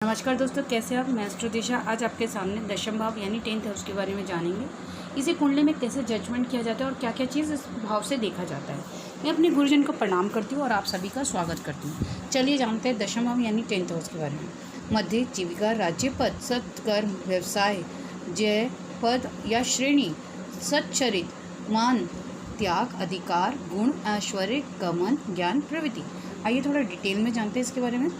नमस्कार दोस्तों, कैसे आप? मैं एस्ट्रो दिशा आज आपके सामने दशम भाव यानी 10th हाउस के बारे में जानेंगे। इसे कुंडली में कैसे जजमेंट किया जाता है और क्या क्या चीज़ इस भाव से देखा जाता है। मैं अपने गुरुजन को प्रणाम करती हूँ और आप सभी का स्वागत करती हूँ। चलिए जानते हैं दशम भाव यानी 10th हाउस के बारे में। मध्य, जीविका, राज्य पद, सत्कर्म, व्यवसाय, जय पद या श्रेणी, सच्चरित, मान, त्याग, अधिकार, गुण, ऐश्वर्य, गमन, ज्ञान, प्रवृत्ति। आइए थोड़ा डिटेल में जानते हैं इसके बारे में।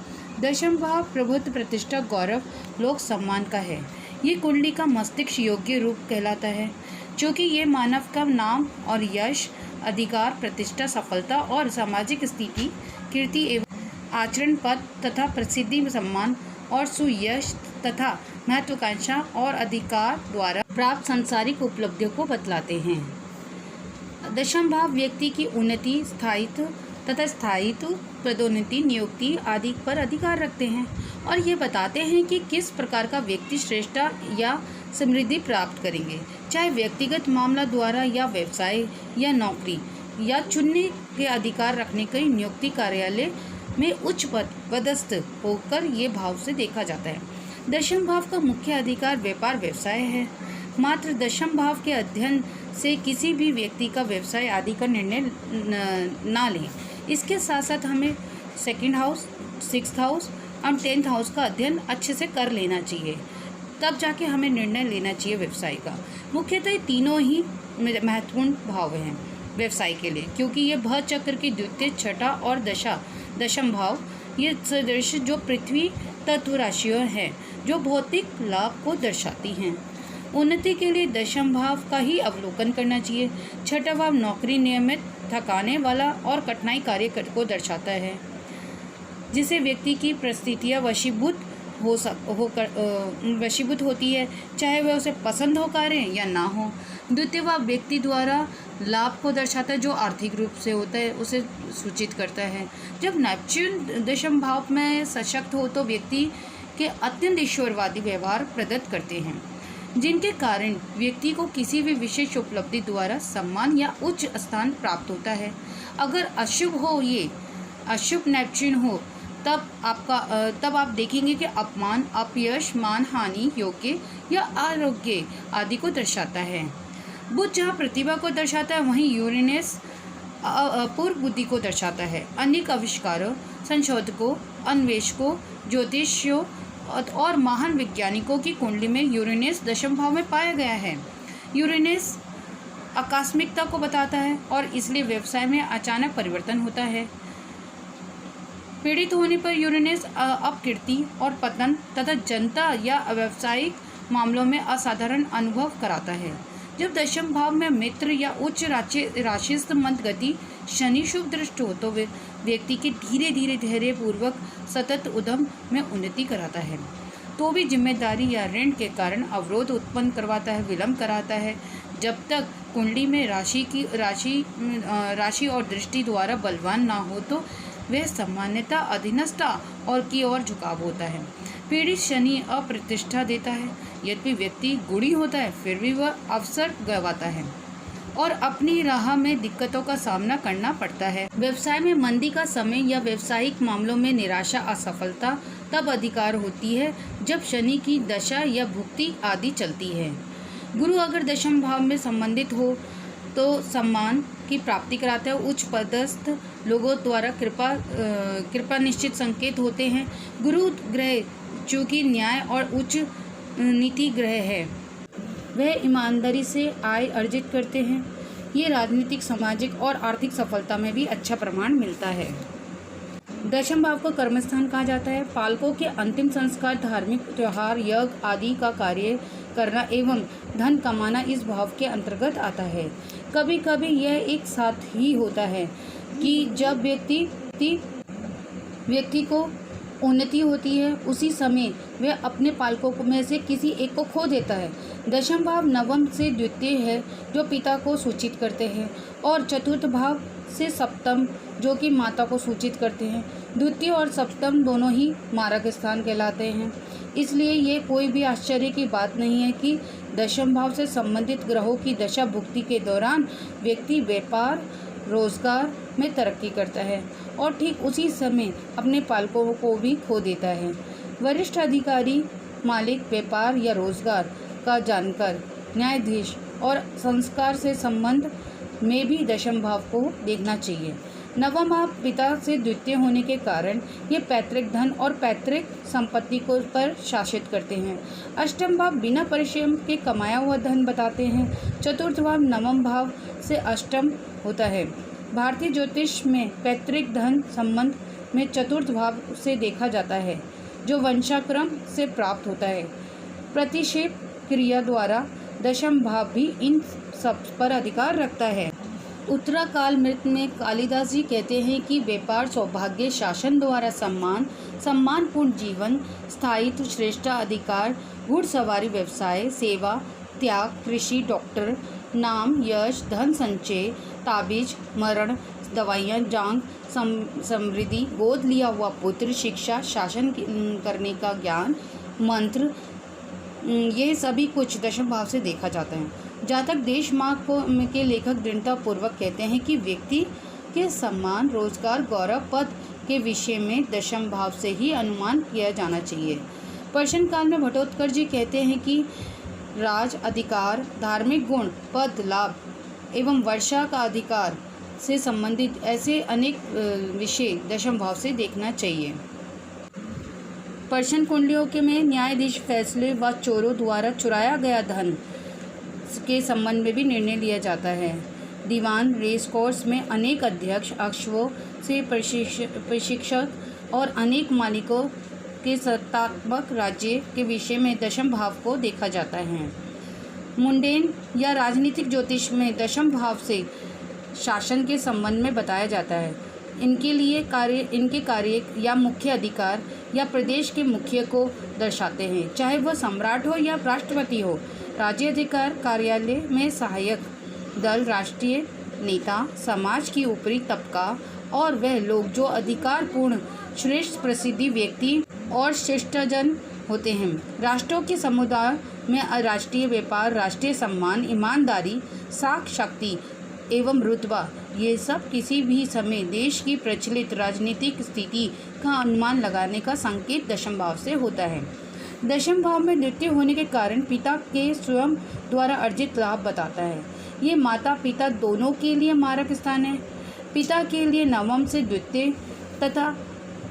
दशम भाव प्रभुत्व, प्रतिष्ठा, गौरव, लोक सम्मान का है। ये कुंडली का मस्तिष्क योग्य रूप कहलाता है, क्योंकि ये मानव का नाम और यश, अधिकार, प्रतिष्ठा, सफलता और सामाजिक स्थिति, कीर्ति एवं आचरण, पद तथा प्रसिद्धि, सम्मान और सुयश तथा महत्वाकांक्षा और अधिकार द्वारा प्राप्त सांसारिक उपलब्धियों को बतलाते हैं। दशम भाव व्यक्ति की उन्नति, स्थायित्व तथा पदोन्नति, नियुक्ति आदि पर अधिकार रखते हैं और ये बताते हैं कि किस प्रकार का व्यक्ति श्रेष्ठता या समृद्धि प्राप्त करेंगे, चाहे व्यक्तिगत मामला द्वारा या व्यवसाय या नौकरी या चुनने के अधिकार रखने के नियुक्ति कार्यालय में उच्च पद पदस्थ होकर ये भाव से देखा जाता है। दशम भाव का मुख्य अधिकार व्यापार व्यवसाय है। मात्र दशम भाव के अध्ययन से किसी भी व्यक्ति का व्यवसाय आदि का निर्णय ना लें। इसके साथ साथ हमें 2nd हाउस, 6th हाउस और 10th हाउस का अध्ययन अच्छे से कर लेना चाहिए, तब जाके हमें निर्णय लेना चाहिए व्यवसाय का। मुख्यतः तीनों ही महत्वपूर्ण भाव हैं व्यवसाय के लिए, क्योंकि ये भव चक्र की द्वितीय, छठा और दशम भाव ये सदृश जो पृथ्वी तत्व राशियाँ हैं जो भौतिक लाभ को दर्शाती हैं। उन्नति के लिए दशम भाव का ही अवलोकन करना चाहिए। छठा भाव नौकरी, नियमित, थकाने वाला और कठिनाई कार्य को दर्शाता है, जिसे व्यक्ति की परिस्थितियाँ वशीभूत होती है, चाहे वह उसे पसंद हो कार्य या ना हो। द्वितीय भाव व्यक्ति द्वारा लाभ को दर्शाता है, जो आर्थिक रूप से होता है उसे सूचित करता है। जब नेपच्यून दशम भाव में सशक्त हो तो व्यक्ति के अत्यंत ईश्वरवादी व्यवहार प्रदत्त करते हैं, जिनके कारण व्यक्ति को किसी भी विशेष उपलब्धि द्वारा सम्मान या उच्च स्थान प्राप्त होता है। अगर अशुभ हो, ये अशुभ नेपच्यून हो, तब आप देखेंगे कि अपमान, अपयश, मान हानि, योग्य या आरोग्य आदि को दर्शाता है। बुध जहाँ प्रतिभा को दर्शाता है, वहीं यूरेनस अपूर्व बुद्धि को दर्शाता है। अनेक आविष्कारों, संशोधकों, अन्वेषकों, ज्योतिषियों और महान वैज्ञानिकों की कुंडली में यूरेनस दशम भाव में पाया गया है। यूरेनस आकस्मिकता को बताता है और इसलिए व्यवसाय में अचानक परिवर्तन होता है। पीड़ित होने पर यूरेनस अपकीर्ति और पतन तथा जनता या व्यावसायिक मामलों में असाधारण अनुभव कराता है। जब दशम भाव में मित्र या उच्च राशिस्थ मंद गति शनि शुभ दृष्ट हो तो व्यक्ति के धीरे धीरे धैर्यपूर्वक सतत उद्यम में उन्नति कराता है, तो भी जिम्मेदारी या ऋण के कारण अवरोध उत्पन्न करवाता है, विलंब कराता है। जब तक कुंडली में राशि और दृष्टि द्वारा बलवान ना हो तो वह सामान्यता अधीनस्था और की ओर झुकाव होता है। पीड़ित शनि अप्रतिष्ठा देता है। यद्यपि व्यक्ति गुणी होता है, फिर भी वह अवसर गंवाता है और अपनी राह में दिक्कतों का सामना करना पड़ता है। व्यवसाय में मंदी का समय या व्यावसायिक मामलों में निराशा, असफलता तब अधिकार होती है जब शनि की दशा या भुक्ति आदि चलती है। गुरु अगर दशम भाव में संबंधित हो तो सम्मान की प्राप्ति कराता है। उच्च पदस्थ लोगों द्वारा कृपा निश्चित संकेत होते हैं। गुरु ग्रह चूँकि न्याय और उच्च नीति ग्रह है, वह ईमानदारी से आय अर्जित करते हैं। ये राजनीतिक, सामाजिक और आर्थिक सफलता में भी अच्छा प्रमाण मिलता है। दशम भाव को कर्मस्थान कहा जाता है। पालकों के अंतिम संस्कार, धार्मिक त्योहार, यज्ञ आदि का कार्य करना एवं धन कमाना इस भाव के अंतर्गत आता है। कभी कभी यह एक साथ ही होता है कि जब व्यक्ति को उन्नति होती है, उसी समय वह अपने पालकों में से किसी एक को खो देता है। दशम भाव नवम से द्वितीय है, जो पिता को सूचित करते हैं, और चतुर्थ भाव से सप्तम, जो कि माता को सूचित करते हैं। द्वितीय और सप्तम दोनों ही मारक स्थान कहलाते हैं। इसलिए ये कोई भी आश्चर्य की बात नहीं है कि दशम भाव से संबंधित ग्रहों की दशा भुक्ति के दौरान व्यक्ति व्यापार, रोजगार में तरक्की करता है और ठीक उसी समय अपने पालकों को भी खो देता है। वरिष्ठ अधिकारी, मालिक, व्यापार या रोजगार का जानकार, न्यायाधीश और संस्कार से संबंध में भी दशम भाव को देखना चाहिए। नवम भाव पिता से द्वितीय होने के कारण ये पैतृक धन और पैतृक संपत्ति को पर शासित करते हैं। अष्टम भाव बिना परिश्रम के कमाया हुआ धन बताते हैं। चतुर्थ भाव नवम भाव से अष्टम होता है। भारतीय ज्योतिष में पैतृक धन संबंध में चतुर्थ भाव से देखा जाता है, जो वंशाक्रम से प्राप्त होता है। प्रतिक्षेप क्रिया द्वारा दशम भाव भी इन सब पर अधिकार रखता है। उत्तराकाल मृत में कालिदास जी कहते हैं कि व्यापार, सौभाग्य, शासन द्वारा सम्मान, सम्मानपूर्ण जीवन, स्थायित्व, श्रेष्ठ अधिकार, घुड़सवारी, व्यवसाय, सेवा, त्याग, कृषि, डॉक्टर, नाम, यश, धन संचय, ताबीज, मरण, दवाइयाँ, जांग, समृद्धि, गोद लिया हुआ पुत्र, शिक्षा, शासन करने का ज्ञान, मंत्र, ये सभी कुछ दशम भाव से देखा जाता है। जातक देश माँ के लेखक दृढ़तापूर्वक कहते हैं कि व्यक्ति के सम्मान, रोजगार, गौरव, पद के विषय में दशम भाव से ही अनुमान किया जाना चाहिए। प्रश्न काल में भट्टोत्कच जी कहते हैं कि राज, अधिकार, धार्मिक गुण, पद, लाभ एवं वर्षा का अधिकार से संबंधित ऐसे अनेक विषय दशम भाव से देखना चाहिए। प्रश्न कुंडलियों के में न्यायाधीश फैसले व चोरों द्वारा चुराया गया धन के संबंध में भी निर्णय लिया जाता है। दीवान, रेस कोर्स में अनेक अध्यक्ष, अश्वों से प्रशिक्षक और अनेक मालिकों के सत्तात्मक राज्य के विषय में दशम भाव को देखा जाता है। मुंडेन या राजनीतिक ज्योतिष में दशम भाव से शासन के संबंध में बताया जाता है। इनके कार्य या मुख्य अधिकार या प्रदेश के मुखिया को दर्शाते हैं, चाहे वह सम्राट हो या राष्ट्रपति हो। राज्य अधिकार कार्यालय में सहायक दल, राष्ट्रीय नेता, समाज की ऊपरी तबका और वह लोग जो अधिकारपूर्ण, श्रेष्ठ, प्रसिद्धि व्यक्ति और श्रेष्ठजन होते हैं। राष्ट्रों के समुदाय में राष्ट्रीय व्यापार, राष्ट्रीय सम्मान, ईमानदारी, साख, शक्ति एवं रुतबा, ये सब किसी भी समय देश की प्रचलित राजनीतिक स्थिति का अनुमान लगाने का संकेत दशम भाव से होता है। दशम भाव में द्वितीय होने के कारण पिता के स्वयं द्वारा अर्जित लाभ बताता है। ये माता पिता दोनों के लिए मारक स्थान है। पिता के लिए नवम से द्वितीय तथा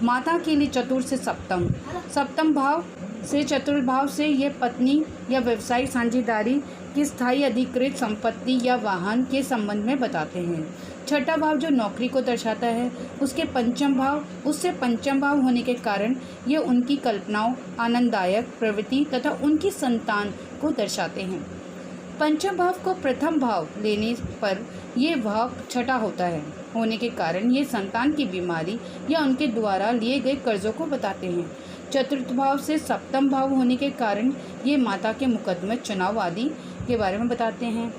माता के लिए चतुर्थ से सप्तम। सप्तम भाव से चतुर्थ भाव से ये पत्नी या व्यवसायिक साझेदारी की स्थायी अधिकृत संपत्ति या वाहन के संबंध में बताते हैं। छठा भाव जो नौकरी को दर्शाता है, उससे पंचम भाव होने के कारण ये उनकी कल्पनाओं, आनंददायक प्रवृत्ति तथा उनकी संतान को दर्शाते हैं। पंचम भाव को प्रथम भाव लेने पर ये भाव छठा होने के कारण ये संतान की बीमारी या उनके द्वारा लिए गए कर्जों को बताते हैं। चतुर्थ भाव से सप्तम भाव होने के कारण ये माता के मुकदमे, चुनाव आदि के बारे में बताते हैं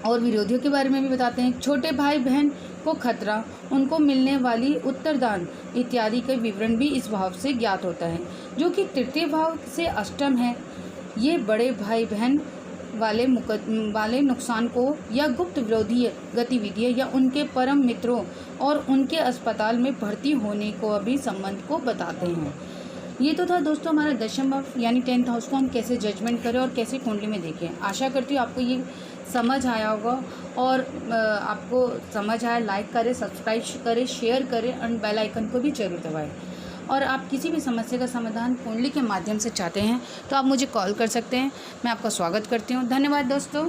और विरोधियों के बारे में भी बताते हैं। छोटे भाई बहन को खतरा, उनको मिलने वाली उत्तरदान इत्यादि के विवरण भी इस भाव से ज्ञात होता है, जो कि तृतीय भाव से अष्टम है। ये बड़े भाई बहन वाले नुकसान को या गुप्त विरोधी गतिविधियाँ या उनके परम मित्रों और उनके अस्पताल में भर्ती होने को भी संबंध को बताते हैं। ये तो था दोस्तों हमारा दशम भाव यानी 10th हाउस को हम कैसे जजमेंट करें और कैसे कुंडली में देखें। आशा करती हूँ आपको ये समझ आया होगा और आपको समझ आया, लाइक करें, सब्सक्राइब करें, शेयर करें और बेल आइकन को भी जरूर दबाएं। और आप किसी भी समस्या का समाधान कुंडली के माध्यम से चाहते हैं तो आप मुझे कॉल कर सकते हैं। मैं आपका स्वागत करती हूँ। धन्यवाद दोस्तों।